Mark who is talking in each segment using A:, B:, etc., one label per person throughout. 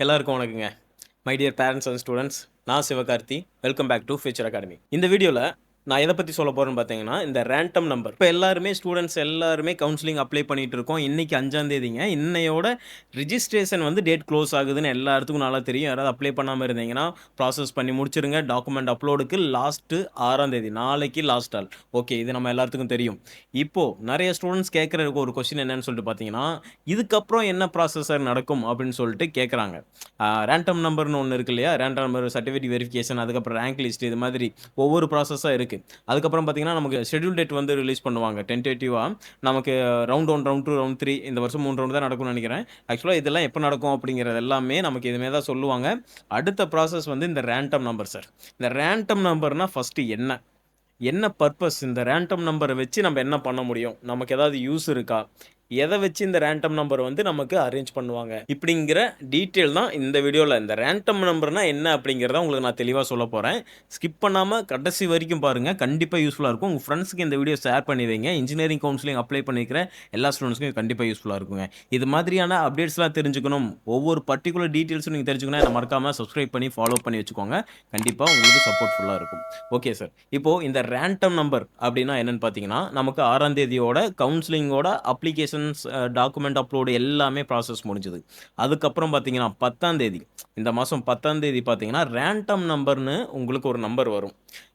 A: எல்லாருக்கும் வணக்கங்க. My dear parents and students, நான் Sivakarthi. Welcome back to Future Academy. இந்த வீடியோல நான் எத பத்தி சொல்லப் போறேன்னு பார்த்தீங்கன்னா, இந்த ரேண்டம் நம்பர். இப்ப எல்லாருமே ஸ்டூடெண்ட்ஸ் எல்லாருமே கவுன்சிலிங் அப்ளை பண்ணிட்டு இருக்கோம். இன்னைக்கு 5ஆம் தேதிங்க. இன்னையோட ரிஜிஸ்ட்ரேஷன் வந்து டேட் க்ளோஸ் ஆகுதுன்னு எல்லாத்துக்கும் நல்லா தெரியும். யாராவது அப்ளை பண்ணாம இருந்தீங்கன்னா, ப்ராசஸ் பண்ணி முடிச்சிருங்க. டாக்குமெண்ட் அப்லோடுக்கு லாஸ்ட் 6ஆம் தேதி. நாளைக்கு லாஸ்ட் நாள். ஓகே, இது நம்ம எல்லாத்துக்கும் தெரியும். இப்போ நெறைய ஸ்டூடெண்ட்ஸ் கேட்கிற ஒரு கொஸ்டின் என்னன்னு சொல்லிட்டு பார்த்தீங்கன்னா, இதுக்கப்புறம் என்ன ப்ராசஸ் சார் நடக்கும் அப்படின்னு சொல்லிட்டு கேட்கறாங்க. ரேண்டம் நம்பர்னு ஒண்ணு இருக்கு இல்லையா? ரேண்டம் நம்பர் சர்டிஃபிகேட் வெரிஃபிகேஷன், அதுக்கப்புறம் ரேங்க் லிஸ்ட், இது மாதிரி ஒவ்வொரு ப்ராசஸா இருக்கு. அதுக்கப்புறம் பார்த்தீங்கன்னா, நமக்கு ஷெட்யூல் டேட் வந்து ரிலீஸ் பண்ணுவாங்க. டென்டேட்டிவா நமக்கு ரவுண்ட் 1, ரவுண்ட் 2, ரவுண்ட் 3 இந்த வருஷம் 3 ரவுண்ட் தான் நடக்கும்னு நெனைக்கிறேன். ஆக்சுவலா இதெல்லாம் எப்ப நடக்கும் அப்படிங்கிறது எல்லாமே நமக்கு இனிமே தான் சொல்லுவாங்க. அடுத்த ப்ராசஸ் வந்து இந்த ரேண்டம் நம்பர் சார். இந்த ரேண்டம் நம்பர்னா ஃபர்ஸ்ட் என்ன? என்ன பர்ப்பஸ்? இந்த ரேண்டம் நம்பர வச்சு நம்ம என்ன பண்ண முடியும்? நமக்கு ஏதாவது யூஸ் இருக்கா? எத வச்சு இந்த ரேண்டம் நம்பர் வந்து நமக்கு அரேஞ்ச் பண்ணுவாங்க? இப்படிங்கிற டீட்டெயில் தான் இந்த வீடியோல. இந்த ரேண்டம் நம்பர்னா என்ன அப்படிங்கிறத உங்களுக்கு நான் தெளிவா சொல்லப் போறேன். ஸ்கிப் பண்ணாம கடைசி வரைக்கும் பாருங்க. கண்டிப்பா யூஸ்ஃபுல்லா இருக்கும். உங்க ஃப்ரெண்ட்ஸ்க்கு இந்த வீடியோ ஷேர் பண்ணி வைங்க. இன்ஜினியரிங் கவுன்சிலிங் அப்ளை பண்ணியிருக்கிற எல்லா ஸ்டூடண்ட்ஸ்க்கும் கண்டிப்பா யூஸ்ஃபுல்லா இருக்குங்க. இது மாதிரியான அப்டேட்ஸ்லாம் தெரிஞ்சுக்கணும், ஒவ்வொரு பர்ட்டிகுலர் டீட்டெயில்ஸும் நீங்க தெரிஞ்சுக்கணும்னா என்ன மறக்காம சப்ஸ்கிரைப் பண்ணி ஃபாலோ பண்ணி வச்சுக்கோங்க. கண்டிப்பா உங்களுக்கு சப்போர்ட்ஃபுல்லா இருக்கும். Okay sir. இப்போ இந்த ரேண்டம் நம்பர் அப்படின்னா என்னன்னு பார்த்தீங்கன்னா, நமக்கு 6ஆம் தேதியோட கவுன்சிலிங்கோட அப்ளிகேஷன்ஸ், டாக்குமெண்ட் அப்லோடு எல்லாமே ப்ராசஸ் முடிஞ்சது. அதுக்கப்புறம் பார்த்தீங்கன்னா 10ஆம் தேதி, இந்த மாசம் 10ஆம் தேதி பார்த்தீங்கன்னா, ரேண்டம் நம்பர்னு உங்களுக்கு ஒரு நம்பர் வரும்.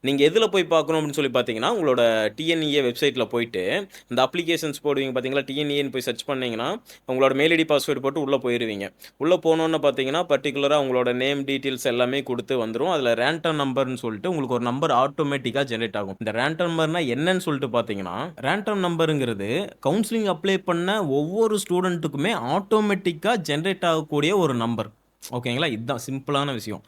A: நீங்க எதுல போய் பார்க்கணும் அப்படின்னு சொல்லி பார்த்தீங்கன்னா, உங்களோட டிஎன்இஏ வெப்சைட்ல போயிட்டு இந்த அப்ளிகேஷன்ஸ் போடுவீங்க பார்த்தீங்களா? டிஎன்இஏன்னு போய் சர்ச் பண்ணீங்கன்னா, உங்களோட மெயில் ஐடி, பாஸ்வேர்ட் போட்டு உள்ள போயிருவீங்க. உள்ள போனோனே பார்த்தீங்கன்னா, பர்ட்டிகுலரா உங்களோட நேம் டீட்டெயில்ஸ் எல்லாமே குடுத்து வந்துரும். அதுல ரேண்டம் நம்பர்னு சொல்லிட்டு உங்களுக்கு ஒரு நம்பர் ஆட்டோமேட்டிக்கா ஜெனரேட் ஆகும். இந்த ரேண்டம் நம்பர்னா என்னன்னு சொல்லிட்டு பார்த்தீங்கன்னா, ரேண்டம் நம்பர்ங்கிறது கவுன்சிலிங் அப்ளை பண்ண ஒவ்வொரு ஸ்டூடண்ட்டுக்குமே ஆட்டோமேட்டிக்கா ஜெனரேட் ஆகக்கூடிய ஒரு நம்பர். ஓகேங்களா? இதுதான் சிம்பிளான விஷயம்.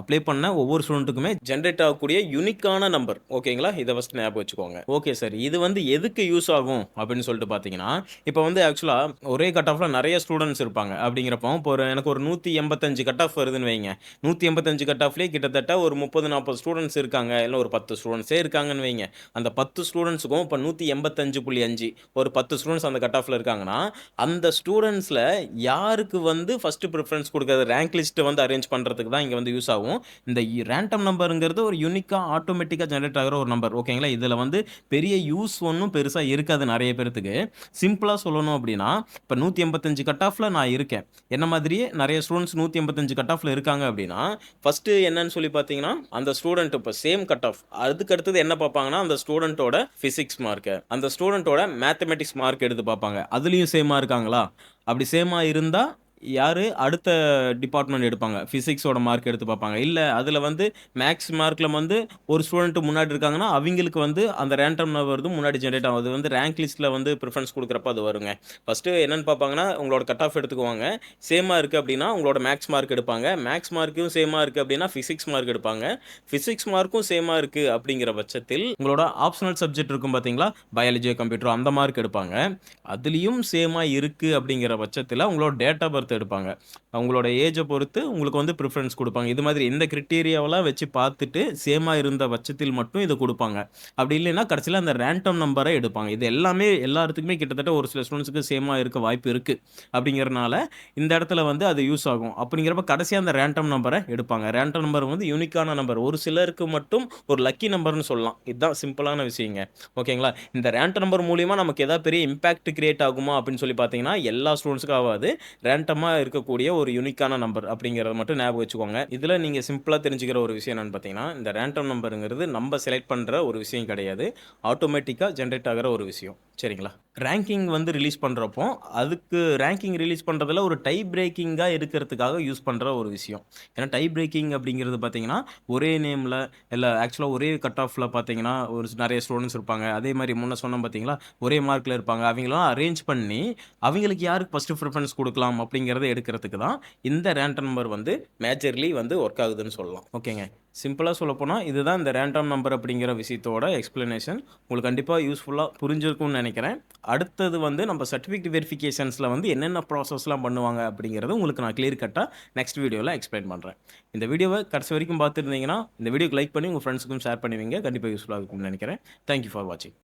A: அப்ளை பண்ண ஒவ்வொரு ஸ்டூடண்ட்டுக்குமே ஜெனரேட் ஆகக்கூடிய யூனிக்கான நம்பர். ஓகேங்களா? இத ஃபர்ஸ்ட் ஞாபகம் வச்சுக்கோங்க. Okay sir. இது வந்து எதுக்கு யூஸ் ஆகும் அப்படின்னு சொல்லிட்டு பார்த்தீங்கன்னா, இப்ப வந்து ஆக்சுவலா ஒரே கட் ஆஃப்ல நெறைய ஸ்டூடண்ட்ஸ் இருப்பாங்க. அப்படிங்கிறப்போ இப்போ எனக்கு ஒரு 185 கட் ஆஃப் வருதுன்னு வைங்க. 185 கட் ஆஃப்லயே கிட்டத்தட்ட ஒரு 30, 40 ஸ்டூடண்ட்ஸ் இருக்காங்க. இல்ல ஒரு 10 ஸ்டூடண்ட்ஸே இருக்காங்கன்னு வைங்க. அந்த 10 ஸ்டூடண்ட்ஸுக்கும் இப்ப 185.5 ஒரு 10 ஸ்டூடண்ட்ஸ் அந்த கட் ஆஃப்ல இருக்காங்கன்னா, அந்த ஸ்டூடண்ட்ஸ்ல யாருக்கு வந்து ஃபர்ஸ்ட் பிரிஃபரன்ஸ் குடுக்குறது, ரேங்க் லிஸ்ட் வந்து அரேஞ்ச் பண்றதுக்கு தான் இங்க வந்து யூஸ் ஆகும். இந்த ரேண்டம் நம்பர்ங்கிறது ஒரு யூனிக்கா ஆட்டோமேட்டிக்கா ஜெனரேட் ஆகுற ஒரு நம்பர். ஓகேங்களா? இதுல வந்து பெரிய யூஸ் ஒண்ணும் பெருசா இருக்காது நெறைய பேர்த்துக்கு. சிம்பிளா சொல்லணும் அப்படின்னா, இப்ப 185 கட் ஆஃப்ல நான் இருக்கேன். என்ன மாதிரியே நெறைய ஸ்டூடண்ட்ஸ் 185 கட் ஆஃப்ல இருக்காங்க அப்படின்னா, ஃபர்ஸ்ட் என்னன்னு சொல்லி பார்த்தீங்கன்னா, அந்த ஸ்டூடண்ட் இப்ப சேம் கட் ஆஃப். அதுக்கு அடுத்தது என்ன பார்ப்பாங்கன்னா, அந்த ஸ்டூடண்ட்டோட பிசிக்ஸ் மார்க், அந்த ஸ்டூடண்ட்டோட மேத்தமேட்டிக்ஸ் மார்க் எடுத்து பார்ப்பாங்க. அதுலயும் சேமா இருக்காங்களா? அப்படி சேமா இருந்தா யாரு அடுத்த டிபார்ட்மெண்ட் எடுப்பாங்க. பிசிக்ஸோட மார்க் எடுத்து பார்ப்பாங்க. இல்ல அதுல வந்து மேத்ஸ் மார்க்ல வந்து ஒரு ஸ்டூடண்ட் முன்னாடி இருக்காங்கன்னா, அவிங்களுக்கு வந்து அந்த ரேண்டம் நம்பர் வந்து முன்னாடி ஜெனரேட் ஆகும். அது வந்து ரேங்க் லிஸ்ட்ல வந்து பிரிஃபரன்ஸ் குடுக்குறப்ப அது வருங்க. ஃபர்ஸ்ட் என்னன்னு பார்ப்பாங்கன்னா, உங்களோட கட் ஆஃப் எடுத்துக்குவாங்க. சேமா இருக்கு அப்படின்னா, உங்களோட மேத்ஸ் மார்க் எடுப்பாங்க. மேத்ஸ் மார்க்கும் சேமா இருக்கு அப்படின்னா, பிசிக்ஸ் மார்க் எடுப்பாங்க. பிசிக்ஸ் மார்க்கும் சேமா இருக்கு அப்படிங்கிற பட்சத்தில், உங்களோட ஆப்ஷனல் சப்ஜெக்ட் இருக்கும் பார்த்தீங்களா? பயாலஜி, கம்ப்யூட்டர் அந்த மார்க் எடுப்பாங்க. அதுலயும் சேமா இருக்கு அப்படிங்கிற பட்சத்தில உங்களோட டேட் ஆஃப் பர்த் எடுப்பாங்க. உங்களோட ஏஜ பொறுத்து உங்களுக்கு வந்து பிரிஃபரன்ஸ் குடுப்பாங்க. இது மாதிரி இந்த கிரைட்டீரியாவெல்லாம் வச்சு பார்த்துட்டு, சேமா இருந்த பட்சத்தில் மட்டும் இத குடுப்பாங்க. அப்படி இல்லைன்னா கடைசில அந்த ரேண்டம் நம்பர எடுப்பாங்க. இது எல்லாமே எல்லாத்துக்குமே கிட்டத்தட்ட ஒரு சில ஸ்டூடண்ட்ஸ்க்கு சேமா இருக்க வாய்ப்பு இருக்கு. அப்படிங்கிறனால இந்த இடத்துல வந்து அது யூஸ் ஆகும். அப்படிங்கிறப்ப கடைசியா அந்த ரேண்டம் நம்பர எடுப்பாங்க. ரேண்டம் நம்பர் வந்து யூனிக்கான நம்பர். ஒரு சிலருக்கு மட்டும் ஒரு லக்கி நம்பர்ன்னு சொல்லலாம். இதுதான் சிம்பிளான விஷயங்க. ஓகேங்களா? இந்த ரேண்டம் நம்பர் மூலியமா நமக்கு ஏதாவது பெரிய இம்பாக்ட் கிரியேட் ஆகுமா அப்படின்னு சொல்லி பார்த்தீங்கன்னா, எல்லா ஸ்டூடண்ட்ஸ்க்கும் ஆவாது. ரேண்டமா இருக்கக்கூடிய ஒரு யூனிக்கான நம்பர் அப்படிங்கிறத மட்டும் ஞாபகம் வச்சுக்கோங்க. இதுல நீங்க சிம்பிளா தெரிஞ்சுக்கிற ஒரு விஷயம் என்னன்னு பார்த்தீங்கன்னா, இந்த ரேண்டம் நம்பர்ங்கிறது நம்ம செலக்ட் பண்ற ஒரு விஷயம் கிடையாது. ஆட்டோமேட்டிக்கா ஜெனரேட் ஆகுற ஒரு விஷயம். சரிங்களா? ரேங்கிங் வந்து ரிலீஸ் பண்றப்போ, அதுக்கு ரேங்கிங் ரிலீஸ் பண்றதுல ஒரு டை பிரேக்கிங்கா இருக்கிறதுக்காக யூஸ் பண்ற ஒரு விஷயம். ஏன்னா டை பிரேக்கிங் அப்படிங்கிறது பார்த்தீங்கன்னா, ஒரே நேம்ல இல்ல ஆக்சுவலா ஒரே கட் ஆஃப்ல பார்த்தீங்கன்னா, ஒரு நெறைய ஸ்டூடண்ட்ஸ் இருப்பாங்க. அதே மாரி முன்ன சொன்னேன் பார்த்தீங்களா? ஒரே மார்க்ல இருப்பாங்க. அவைங்களலாம் அரேஞ்ச் பண்ணி, அவைங்களுக்கு யாருக்கு ஃபர்ஸ்ட் பிரிஃபரன்ஸ் குடுக்கலாம் அப்படிங்கிறத எடுக்கிறதுக்கு தான் இந்த ரேண்டம் நம்பர் வந்து மேஜர்லி வந்து வொர்க் ஆகுதுன்னு சொல்லலாம். ஓகேங்க. சிம்பிளா சொல்லப்போனா, இதுதான் இந்த ரேண்டம் நம்பர் அப்படிங்கிற விஷயத்தோட எக்ஸ்ப்ளனேஷன். உங்களுக்கு கண்டிப்பா யூஸ்ஃபுல்லா புரிஞ்சிருக்கும்னு நெனைக்கிறேன். அடுத்தது வந்து நம்ம சர்டிஃபிகேட் வெரிஃபிகேஷன்ஸ்ல வந்து என்னென்ன ப்ராசஸ்லாம் பண்ணுவாங்க அப்படிங்கிறத உங்களுக்கு நான் கிளியர் கட்டா நெக்ஸ்ட் வீடியோல எக்ஸ்ப்ளைன் பண்றேன். இந்த வீடியோவ கடைசி வரைக்கும் பார்த்துருந்தீங்கன்னா, இந்த வீடியோக்கு லைக் பண்ணி உங்க ஃப்ரெண்ட்ஸ்க்கும் ஷேர் பண்ணி வைங்க. கண்டிப்பா யூஸ்ஃபுல்லா இருக்கும்னு நெனைக்கிறேன். தேங்க் யூ ஃபார் வாட்சிங்.